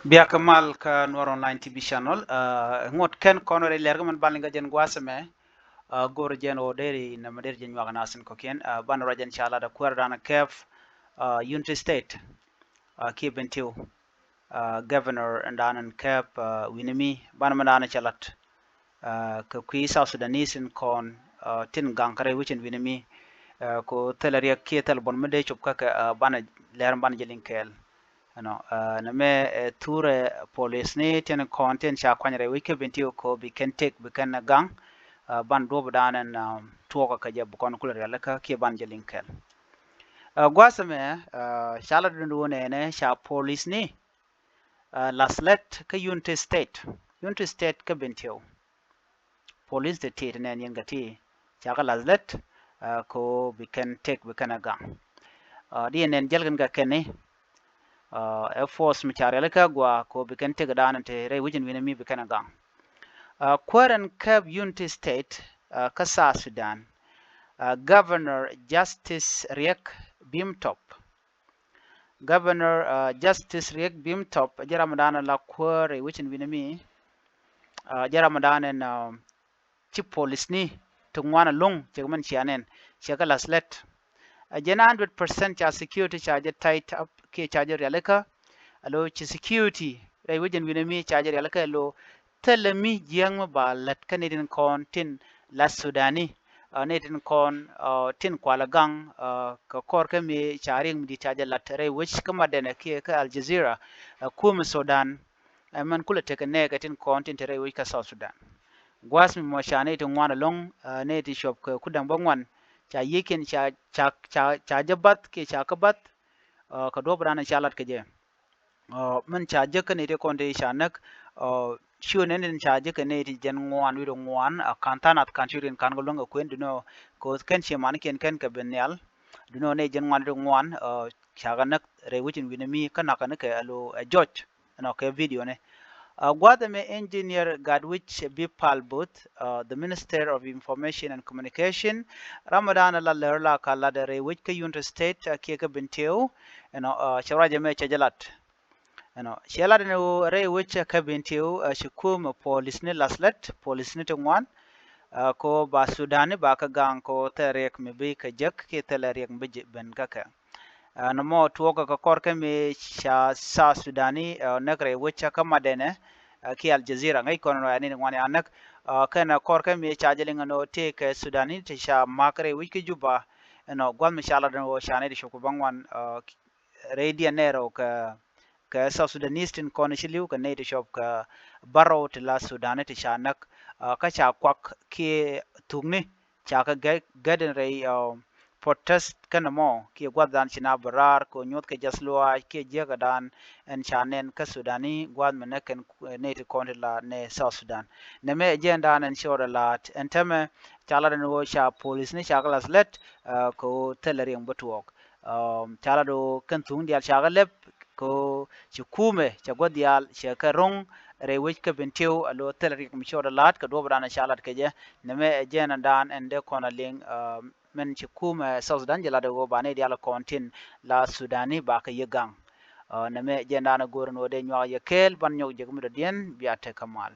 Biya Kamal ka Noor Online TV channel ngot ken kono re lerga man balinga jen gwasame gor jen o deri na mader jen waga nasin ko ken ban rajan chala da kwar dana kef Unity State ki bentiu governor and danan kef winimi ban man dana chalat ka kwi South Sudanese in kon tin gankare wichin winimi ko telariya ki tel bon mede chop ka bana ler ban jelin kel na me ture police ni ten content cha kwanyare wike bentio ko bi ken tek bi ken gang ban do dan en tuwa ka je bukon kula rela ka ke ban je linkel gwasame shala dundu ne sha police ni laslet ka unity state ka bentio police de tet ne yen gati cha ka laslet ko bi ken tek bi ken gang di nen jelgan ga ken Air Force machare ka gwa ko biken te gadan te re wijin wina mi biken gang Quarren Cab Unity State ka South Sudan Governor Justice Riek Bimtop Governor Justice Riek Bimtop jara madana la kware wijin wina mi jara madana en chief police ni tungwana long chegman chianen chekala slet jena 100% cha security charge tight up ke charge realeka alo chi security rai wajen wina mi charger yalaka lo talami jiyang ba lat kanidin kon tin la sudani nedin kon tin kwala gang ka kor ka mi charing di charger lat rai which kama dana ke ka al jazeera kum sudan man kula teka ne ka tin kon tin rai which ka south sudan gwas mi mo shane tin wana long ne ti shop ka kudang bangwan cha yikin cha jabat ke cha kabat ka dobrana chalat ke je man charge ka ne te konde shanak sure ne den charge ka ne ti jen ngwan wi ngwan kantanat kanchirin kan golong ko endino ko ken che man ken ka benyal dino ne jen ngwan ngwan chaga nak re wichin winami kana kana ke alo George no ke video ne Guadame engineer Gadwich Bipal Booth, the Minister of Information and Communication, Ramadan la lerla kala de re which ka Unity State keka binteo, Sharaja me chajalat. Shela no re which kabintiu shikum police ni laslet police ni tungwan ko ba sudani ba ka gang ko terek mi bi ka jek ki telerek bi ben kaka no mo tuoka ka korke mi sha sa sudani nakre which ka madene ki al jazeera ngai kono ani ngwani anak kana korke mi chajeling no te ka sudani te sha makre which ki juba gwal mi shala no shane di shoko bangwan radio nero ka South Sudanese tin kone shiliu ka native shop ka baro ti la Sudan ti shanak ka cha kwak ki tugni cha ka gaden rei protest kana mo ki gwadan china barar ko nyot ke jaslua ki jega dan en chanen ka Sudani gwad menen native kone la ne South Sudan ne me agenda en shora la en teme chala no sha police ni cha kala let ko teleri ngotwok chala do kan tung dia cha lep ko ci kume ca godial ci ka rong re wich ka bentiu alo teleri mi shoda lat ka do brana shalat ke je ne me jena dan ende kona ling men ci kume South Sudan jela de go bane diala kontin la Sudani ba ka yegang ne me jena na gorno de nywa ye kel ban nyog je mi do dien biate kamal